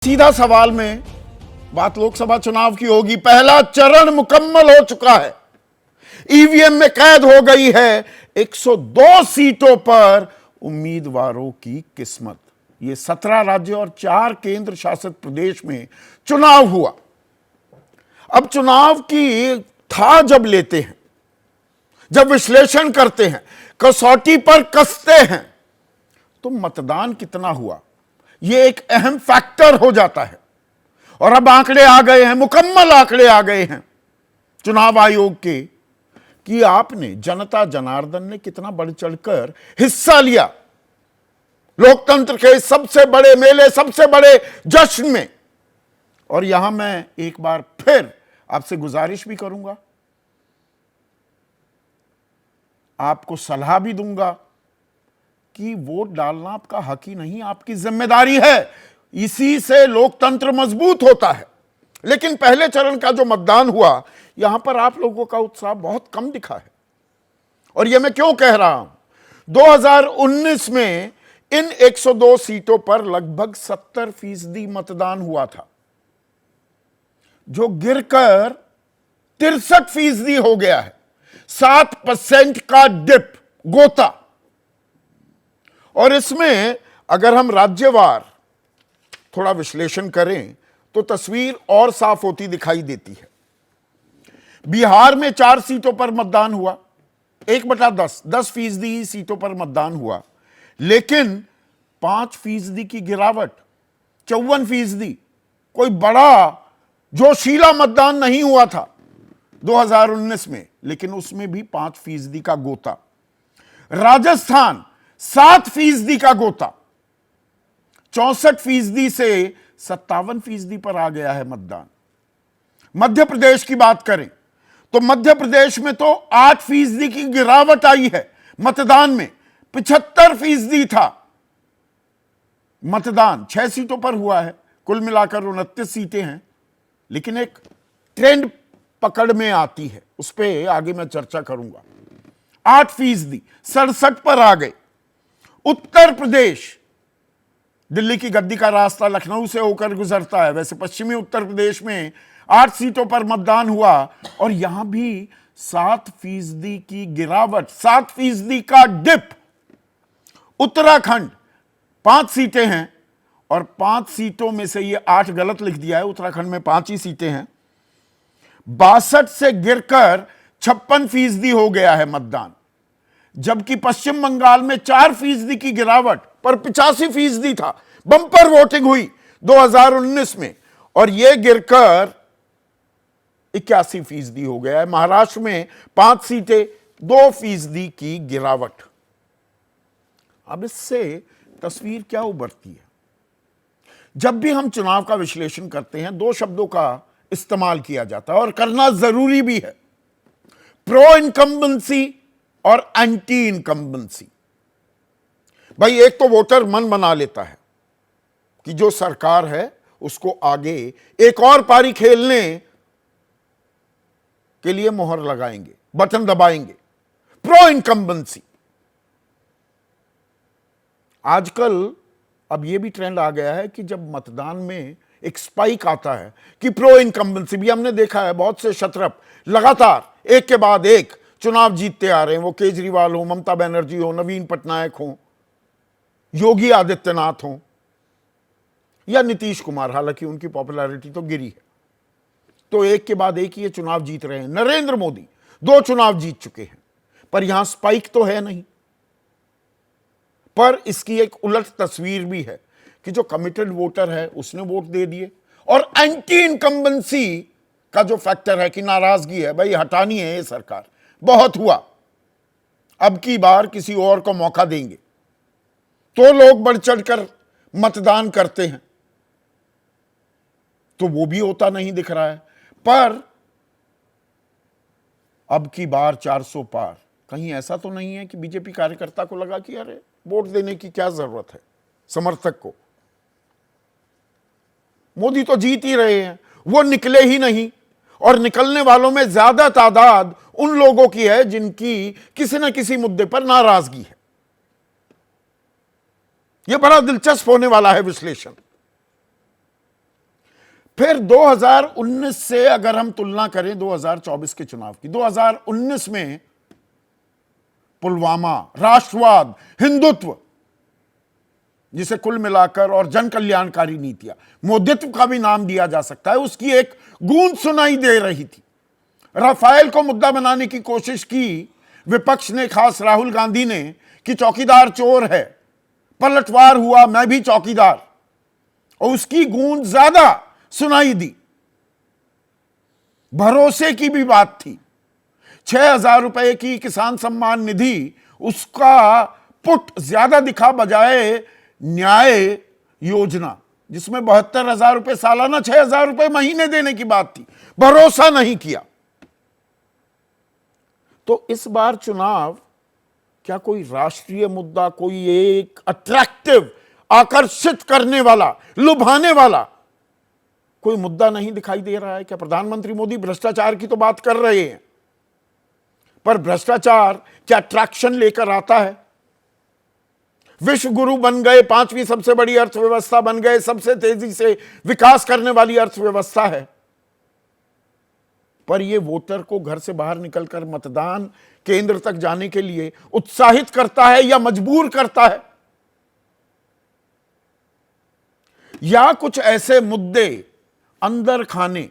सीधा सवाल में बात लोकसभा चुनाव की होगी। पहला चरण मुकम्मल हो चुका है। ईवीएम में कैद हो गई है 102 सीटों पर उम्मीदवारों की किस्मत। ये 17 राज्य और 4 केंद्र शासित प्रदेश में चुनाव हुआ। अब चुनाव की था जब लेते हैं, जब विश्लेषण करते हैं, कसौटी पर कसते हैं, तो मतदान कितना हुआ यह एक अहम फैक्टर हो जाता है। और अब आंकड़े आ गए हैं, मुकम्मल आंकड़े आ गए हैं चुनाव आयोग के कि आपने, जनता जनार्दन ने कितना बढ़ चढ़कर हिस्सा लिया लोकतंत्र के सबसे बड़े मेले, सबसे बड़े जश्न में। और यहां मैं एक बार फिर आपसे गुजारिश भी करूंगा, आपको सलाह भी दूंगा कि वोट डालना आपका हक ही नहीं, आपकी जिम्मेदारी है। इसी से लोकतंत्र मजबूत होता है। लेकिन पहले चरण का जो मतदान हुआ, यहां पर आप लोगों का उत्साह बहुत कम दिखा है। और यह मैं क्यों कह रहा हूं? 2019 में इन 102 सीटों पर लगभग 70% मतदान हुआ था, जो गिरकर 63% हो गया है। 7% का डिप, गोता। और इसमें अगर हम राज्यवार थोड़ा विश्लेषण करें तो तस्वीर और साफ होती दिखाई देती है। बिहार में 4 सीटों पर मतदान हुआ, 1/10, 10% सीटों पर मतदान हुआ, लेकिन 5% की गिरावट, 54%। कोई बड़ा जोशीला मतदान नहीं हुआ था 2019 में, लेकिन उसमें भी 5% का गोता। राजस्थान 7% का गोता, 64% से 57% पर आ गया है मतदान। मध्य प्रदेश की बात करें तो मध्य प्रदेश में तो 8% की गिरावट आई है मतदान में। 75% था मतदान, 6 सीटों पर हुआ है, कुल मिलाकर 29 सीटें हैं। लेकिन एक ट्रेंड पकड़ में आती है, उस पर आगे मैं चर्चा करूंगा। 8%, 67 पर आ गए। उत्तर प्रदेश, दिल्ली की गद्दी का रास्ता लखनऊ से होकर गुजरता है, वैसे पश्चिमी उत्तर प्रदेश में 8 सीटों पर मतदान हुआ और यहां भी 7% की गिरावट, 7% का डिप। उत्तराखंड 5 सीटें हैं और 5 सीटों में से ये 8 गलत लिख दिया है, उत्तराखंड में 5 ही सीटें हैं। 62 से गिरकर 56% हो गया है मतदान, जबकि पश्चिम बंगाल में 4% की गिरावट पर 85% था। बंपर वोटिंग हुई 2019 में और यह गिरकर 81% हो गया है। महाराष्ट्र में 5 सीटें, 2% की गिरावट। अब इससे तस्वीर क्या उभरती है? जब भी हम चुनाव का विश्लेषण करते हैं, 2 शब्दों का इस्तेमाल किया जाता है और करना जरूरी भी है, प्रो इनकम्बेंसी और एंटी इनकम्बेंसी। भाई, एक तो वोटर मन बना लेता है कि जो सरकार है उसको आगे एक और पारी खेलने के लिए मोहर लगाएंगे, बटन दबाएंगे। Pro incumbency. आजकल अब यह भी ट्रेंड आ गया है कि जब मतदान में एक स्पाइक आता है कि प्रो इनकम्बेंसी भी, हमने देखा है बहुत से शतरप लगातार एक के बाद एक चुनाव जीतते आ रहे हैं। वो केजरीवाल हो, ममता बनर्जी हो, नवीन पटनायक हो, योगी आदित्यनाथ हो या नीतीश कुमार, हालांकि उनकी पॉपुलैरिटी तो गिरी है, तो एक के बाद एक ये चुनाव जीत रहे हैं। नरेंद्र मोदी 2 चुनाव जीत चुके हैं, पर यहां स्पाइक तो है नहीं। पर इसकी एक उलट तस्वीर भी है कि जो कमिटेड वोटर है उसने वोट दे दिए, और एंटी इनकम्बेंसी का जो फैक्टर है कि नाराजगी है, भाई हटानी है ये सरकार, बहुत हुआ, अब की बार किसी और को मौका देंगे, तो लोग बढ़ चढ़कर मतदान करते हैं। तो वो भी होता नहीं दिख रहा है। पर अब की बार 400 पार, कहीं ऐसा तो नहीं है कि बीजेपी कार्यकर्ता को लगा कि अरे वोट देने की क्या जरूरत है समर्थक को, मोदी तो जीत ही रहे हैं, वो निकले ही नहीं। और निकलने वालों में ज्यादा तादाद उन लोगों की है जिनकी किसी न किसी मुद्दे पर नाराजगी है। यह बड़ा दिलचस्प होने वाला है विश्लेषण। फिर 2019 से अगर हम तुलना करें 2024 के चुनाव की, 2019 में पुलवामा, राष्ट्रवाद, हिंदुत्व, जिसे कुल मिलाकर और जन कल्याणकारी नीतियां, मोदित्व का भी नाम दिया जा सकता है, उसकी एक गूंज सुनाई दे रही थी। राफेल को मुद्दा बनाने की कोशिश की विपक्ष ने, खास राहुल गांधी ने, कि चौकीदार चोर है, पलटवार हुआ, मैं भी चौकीदार, और उसकी गूंज ज्यादा सुनाई दी। भरोसे की भी बात थी। 6,000 रुपए की किसान सम्मान निधि, उसका पुट ज्यादा दिखा बजाय न्याय योजना, जिसमें 72,000 रुपए सालाना, 6,000 रुपए महीने देने की बात थी। भरोसा नहीं किया। तो इस बार चुनाव क्या कोई राष्ट्रीय मुद्दा, कोई एक अट्रैक्टिव, आकर्षित करने वाला, लुभाने वाला कोई मुद्दा नहीं दिखाई दे रहा है क्या? प्रधानमंत्री मोदी भ्रष्टाचार की तो बात कर रहे हैं, पर भ्रष्टाचार क्या अट्रैक्शन लेकर आता है? विश्व गुरु बन गए, 5वीं सबसे बड़ी अर्थव्यवस्था बन गए, सबसे तेजी से विकास करने वाली अर्थव्यवस्था है, पर यह वोटर को घर से बाहर निकलकर मतदान केंद्र तक जाने के लिए उत्साहित करता है या मजबूर करता है? या कुछ ऐसे मुद्दे अंदर खाने?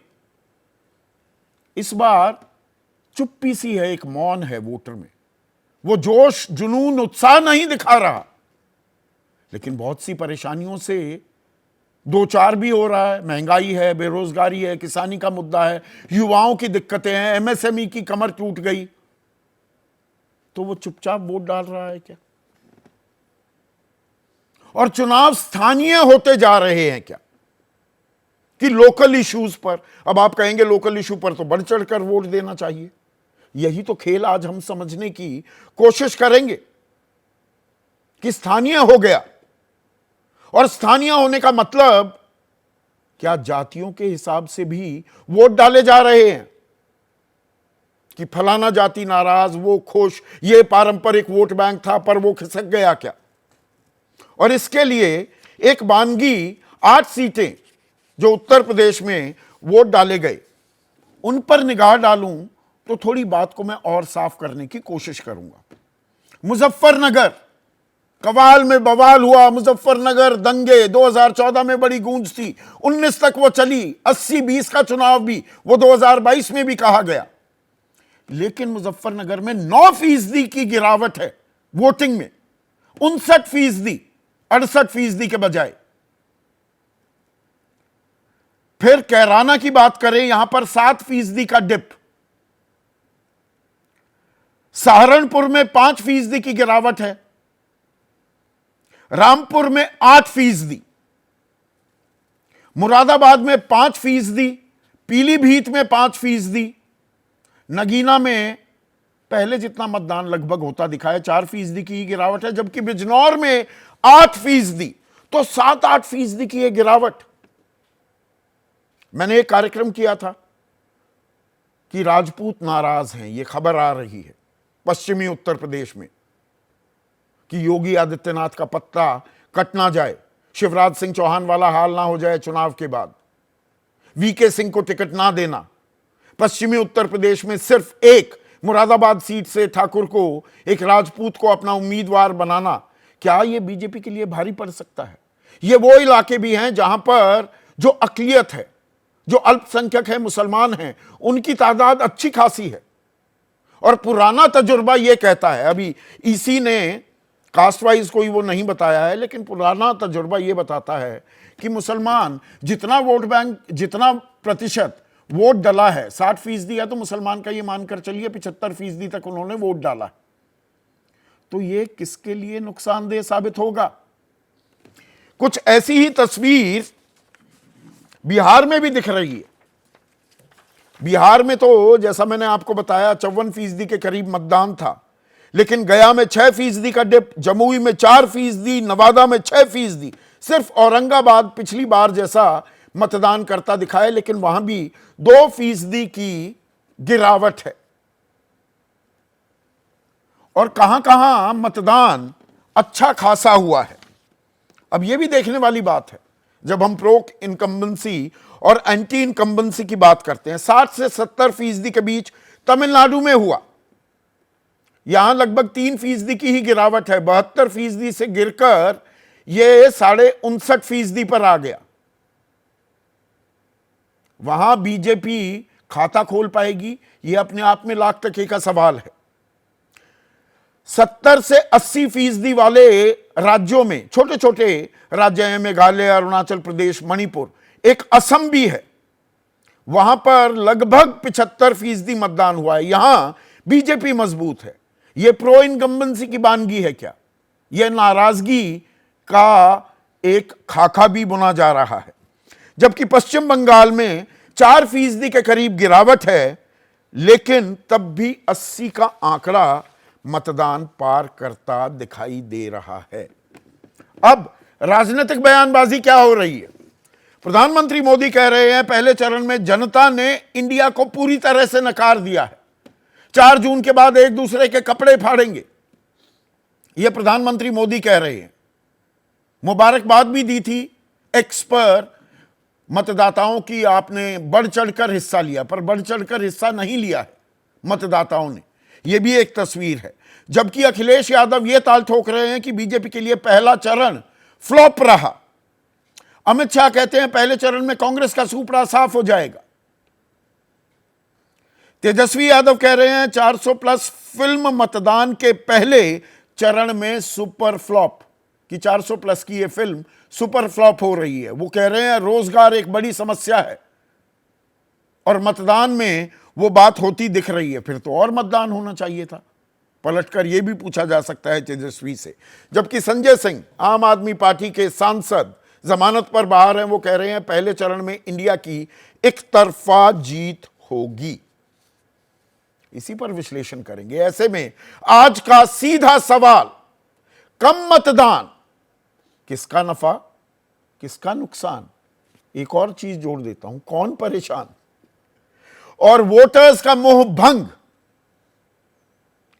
इस बार चुप्पी सी है, एक मौन है वोटर में। वो जोश, जुनून, उत्साह नहीं दिखा रहा, लेकिन बहुत सी परेशानियों से दो चार भी हो रहा है। महंगाई है, बेरोजगारी है, किसानी का मुद्दा है, युवाओं की दिक्कतें हैं, एमएसएमई की कमर टूट गई, तो वो चुपचाप वोट डाल रहा है क्या? और चुनाव स्थानीय होते जा रहे हैं क्या, कि लोकल इश्यूज पर? अब आप कहेंगे लोकल इशू पर तो बढ़ चढ़कर वोट देना चाहिए। यही तो खेल आज हम समझने की कोशिश करेंगे कि स्थानीय हो गया, और स्थानीय होने का मतलब क्या जातियों के हिसाब से भी वोट डाले जा रहे हैं, कि फलाना जाति नाराज, वो खुश, ये पारंपरिक वोट बैंक था पर वो खिसक गया क्या? और इसके लिए एक बानगी 8 सीटें जो उत्तर प्रदेश में वोट डाले गए, उन पर निगाह डालूं तो थोड़ी बात को मैं और साफ करने की कोशिश करूंगा। मुजफ्फरनगर, कवाल में बवाल हुआ। मुजफ्फरनगर दंगे 2014 में बड़ी गूंज थी, 19 तक वो चली, 80-20 का चुनाव भी, वो 2022 में भी कहा गया। लेकिन मुजफ्फरनगर में 9% की गिरावट है वोटिंग में, 59%, 68% के बजाय। फिर कैराना की बात करें, यहां पर 7% का डिप। सहारनपुर में 5% की गिरावट है, रामपुर में 8%, मुरादाबाद में 5%, पीलीभीत में 5%, नगीना में पहले जितना मतदान लगभग होता दिखा है, 4% की गिरावट है, जबकि बिजनौर में 8%, तो 7-8% की यह गिरावट। मैंने एक कार्यक्रम किया था कि राजपूत नाराज हैं, यह खबर आ रही है पश्चिमी उत्तर प्रदेश में, कि योगी आदित्यनाथ का पत्ता कट ना जाए, शिवराज सिंह चौहान वाला हाल ना हो जाए चुनाव के बाद, वीके सिंह को टिकट ना देना, पश्चिमी उत्तर प्रदेश में सिर्फ एक मुरादाबाद सीट से ठाकुर को, एक राजपूत को अपना उम्मीदवार बनाना, क्या यह बीजेपी के लिए भारी पड़ सकता है? ये वो इलाके भी हैं जहां पर जो अकलियत है, जो अल्पसंख्यक है, मुसलमान हैं, उनकी तादाद अच्छी खासी है। और पुराना तजुर्बा यह कहता है, अभी इसी ने कास्ट वाइज कोई वो नहीं बताया है, लेकिन पुराना तजुर्बा यह बताता है कि मुसलमान जितना वोट बैंक, जितना प्रतिशत वोट डला है, 60% है, तो मुसलमान का ये मानकर चलिए 75% तक उन्होंने वोट डाला। तो ये किसके लिए नुकसानदेह साबित होगा? कुछ ऐसी ही तस्वीर बिहार में भी दिख रही है। बिहार में तो जैसा मैंने आपको बताया 54% के करीब मतदान था, लेकिन गया में 6% का डिप, जमुई में 4%, नवादा में 6%। सिर्फ औरंगाबाद पिछली बार जैसा मतदान करता दिखा है, लेकिन वहां भी 2% की गिरावट है। और कहां कहां मतदान अच्छा खासा हुआ है। अब यह भी देखने वाली बात है, जब हम प्रो इनकम्बेंसी और एंटी इनकम्बेंसी की बात करते हैं, 60 से 70% के बीच तमिलनाडु में हुआ। यहां लगभग 3% की ही गिरावट है, 72% से गिरकर यह 59.5% पर आ गया। वहां बीजेपी खाता खोल पाएगी, यह अपने आप में लाख टके का सवाल है। 70 से 80% वाले राज्यों में, छोटे छोटे राज्य हैं, मेघालय, अरुणाचल प्रदेश, मणिपुर, एक असम भी है, वहां पर लगभग 75% मतदान हुआ है। यहां बीजेपी मजबूत है। यह प्रो इनकम्बेंसी की बानगी है क्या? यह नाराजगी का एक खाका भी बुना जा रहा है। जबकि पश्चिम बंगाल में 4% के करीब गिरावट है, लेकिन तब भी 80 का आंकड़ा मतदान पार करता दिखाई दे रहा है। अब राजनीतिक बयानबाजी क्या हो रही है? प्रधानमंत्री मोदी कह रहे हैं पहले चरण में जनता ने इंडिया को पूरी तरह से नकार दिया है, 4 जून के बाद एक दूसरे के कपड़े फाड़ेंगे, यह प्रधानमंत्री मोदी कह रहे हैं। मुबारकबाद भी दी थी एक्स पर मतदाताओं की, आपने बढ़ चढ़कर हिस्सा लिया, पर बढ़ चढ़कर हिस्सा नहीं लिया है मतदाताओं ने, यह भी एक तस्वीर है। जबकि अखिलेश यादव यह ताल ठोक रहे हैं कि बीजेपी के लिए पहला चरण फ्लॉप रहा। अमित शाह कहते हैं पहले चरण में कांग्रेस का सुपड़ा साफ हो जाएगा। तेजस्वी यादव कह रहे हैं 400+ फिल्म मतदान के पहले चरण में सुपर फ्लॉप, कि 400+ की यह फिल्म सुपर फ्लॉप हो रही है। वो कह रहे हैं रोजगार एक बड़ी समस्या है और मतदान में वो बात होती दिख रही है, फिर तो और मतदान होना चाहिए था। पलटकर यह भी पूछा जा सकता है तेजस्वी से। जबकि संजय सिंह, आम आदमी पार्टी के सांसद, जमानत पर बाहर हैं, वो कह रहे हैं पहले चरण में इंडिया की एक तरफा जीत होगी। इसी पर विश्लेषण करेंगे। ऐसे में आज का सीधा सवाल, कम मतदान किसका नफा, किसका नुकसान? एक और चीज जोड़ देता हूं, कौन परेशान? और वोटर्स का मोह भंग।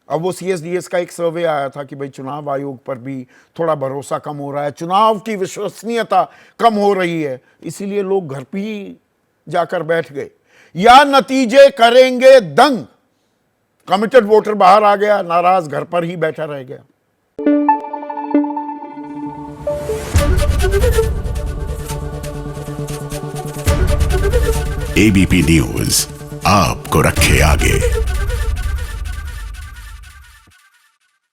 अब वो CSDS का एक सर्वे आया था कि भाई चुनाव आयोग पर भी थोड़ा भरोसा कम हो रहा है, चुनाव की विश्वसनीयता कम हो रही है, इसीलिए लोग घर पे ही जाकर बैठ गए, या नतीजे करेंगे दंग? कमिटेड वोटर बाहर आ गया, नाराज घर पर ही बैठा रह गया। ABP न्यूज आपको रखे आगे।